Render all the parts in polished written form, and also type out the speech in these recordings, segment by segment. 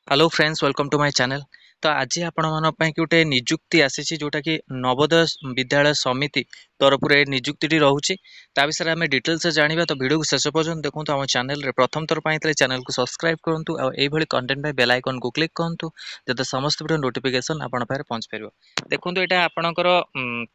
Hello friends welcome to my channel. तो आज आपण मानी गोटे निजुक्ति आसी जोटा कि नवोदय विद्यालय समिति तरफ निजुक्ति रोचे विषय में डिटेल्स जाना। तो वीडियो को शेष पर्यटन देखो आम चैनल प्रथम थर पर चैनल को सब्सक्राइब करूँ और कंटेंट बेल आइकन को क्लिक करूँ जब समस्त वीडियो नोटिफिकेशन आपण पाखे पहुंच पार। देखो यहाँ आपणकर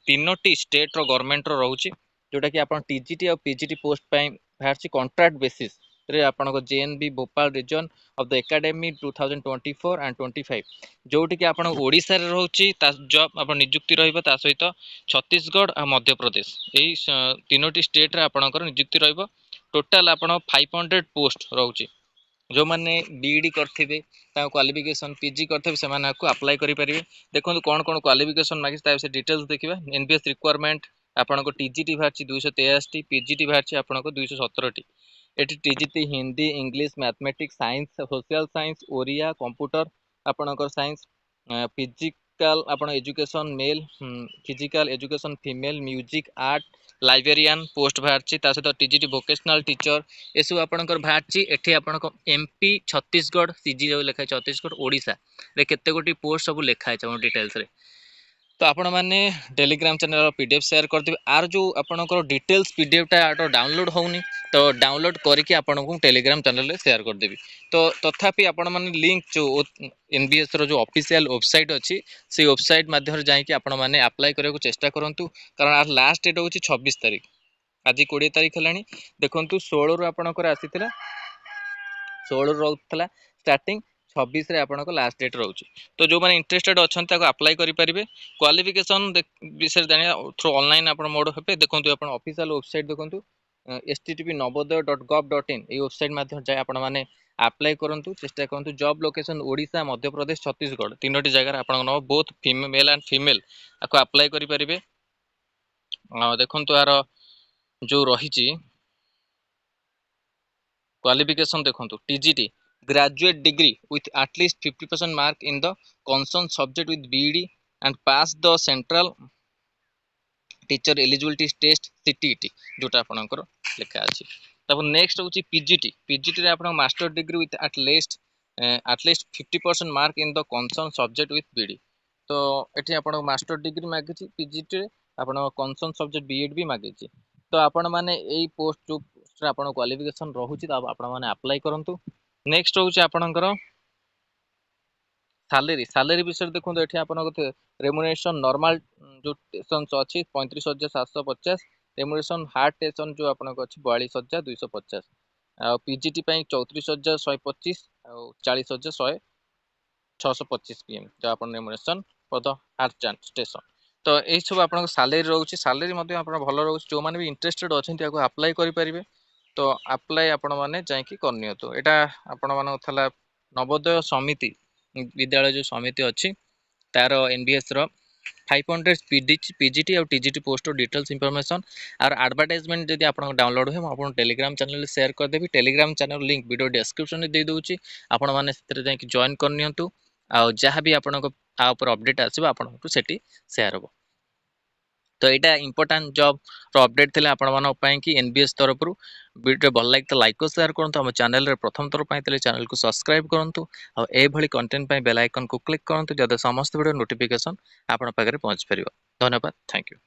तीनो स्टेट गवर्नमेंट रोचे जोटा कि आप टीजीटी और पीजीटी पोस्ट बाहर कॉन्ट्रैक्ट बेसिस आपको JNV Bhopal region of the academy 2024 and 25 जोटि कि आपण ओडिशा रे रहउची जॉब आपण नियुक्ति रहइबो ता सहित छत्तीसगढ़ आ मध्य प्रदेश एई तीनोटी स्टेट रे आपणकर नियुक्ति रहइबो। टोटल आपण 500 पोस्ट रहउची जो माने बीईडी करथिबे ता क्वालिफिकेशन पीजी करथिबे से माने को अप्लाई करि परिबे। देखो कोन कोन क्वालिफिकेशन मागिस ता विषय डिटेल्स देखिबा। एनबीएस रिक्वायरमेंट आपनको टीजीटी बाहरची 263 पीजीटी बाहरची आपनको 217 टी एटी TGT Hindi English mathematics science social science Oriya computer आपणकर साइंस फिजिकल आपण education male physical education female music art librarian post बाहरची ता सहित टीजीटी वोकेशनल टीचर एसବୁ आपणकर बाहरची। एठी आपणको एमपी छत्तीसगढ़ सीजी जो लिखा है छत्तीसगढ़ ओडिशा रे केते गोटी पोस्ट सब लिखा है डिटेल्स रे। तो आपण मैंने टेलीग्राम चैनल पीडीएफ शेयर करदेवी आर जो आपंकर डिटेल्स पीडीएफटा डाउनलोड होनी तो डाउनलोड करके आपको टेलीग्राम चैनल शेयर करदेवी। तो तथापि आपण मैंने लिंक जो एनबीएस जो ऑफिशियल वेबसाइट अच्छी से वेबसाइट माध्यम जाकि आपण मैंने अप्लाई करने को चेष्टा करूँ कारण आर लास्ट डेट हूँ 26 तारीख आज 20 तारीख है। देखो 16 रु आपंकर आसी 16 रोला स्टार्टिंग 26 रे आपनको लास्ट डेट रोचे। तो जो मैंने इंटरेस्टेड अच्छा अप्लाई करेंगे क्वालिफिकेशन विषय जाना थ्रू ऑनलाइन आप मोड हे। देखो आप ऑफिशियल वेबसाइट देखो http/navodaya.gov.in ये वेबसाइट माध्यम जाए आपण मैंने अप्लाई करूँ चेष्टा करूँ। जॉब लोकेशन ओडिशा मध्य प्रदेश छत्तीसगढ़ तीनोटी जगह आप बोथ मेल एंड फीमेल आपको अप्लाई करेंगे। देखो यार जो रही क्वालिफिकेशन देखो TGT graduate degree with at least 50% mark in the concerned subject with BEd and pass the central teacher eligibility test CTET जोटा आपनकर लिखा अछि। तब नेक्स्ट होची पीजीटी पीजीटी रे आपन master degree with at least 50% mark in the concerned subject with BEd। तो एठी आपन मास्टर डिग्री मागिछि पीजीटी रे आपन concerned subject BEd भी मागिछि। तो आपण माने एई पोस्ट जो आपण क्वालिफिकेशन रहुछि त आपण माने अप्लाई करंतु। नेक्स्ट होछि आपनकर सैलरी विषय देखो ये आपको रेमुनेशन नॉर्मल जो टेसन अच्छी 35,750 रेमुनेशन हार्ड टेसन जो आपको अच्छी 42,250 पीजीटी 34,125 40,625 पीएम जो आप remuneration for the hard station. तो यही सब आप सैलरी रोचे सैलरी भल रोचे जो मैंने भी इंटरेस्टेड अच्छा अप्लाई करेंगे। तो अप्लाई आपण मैंने जाकि करनी तो यहाँ आपण मान नवोदय समिति विद्यालय जो समिति अच्छी तार एनबीएस रो 500 पीजीटी और टीजीटी पोस्ट डिटेल्स इनफॉरमेशन और एडवर्टाइजमेंट जब आप डाउनलोड हुए मुझे टेलीग्राम चैनल शेयर करदेवी। Telegram channel link video description में दे दूची आपण मैंने जाकि जॉइन करनी आ जहाँ भी आपको अपडेट आसो आपको सेठी शेयर हो। तो यहाँ इंपोर्टाट जॉब अपडेट थे आपण कि एनबीएस तरफ वीडियो भल लगे लाइक और शेयर करूँ। आम चैनल प्रथम थर पर चैनल को सब्सक्राइब करूँ और कंटेंट बेल आइकन को क्लिक करूँ जब समस्त वीडियो नोटिफिकेशन आप पाखे पहुँच पार। धन्यवाद थैंक यू।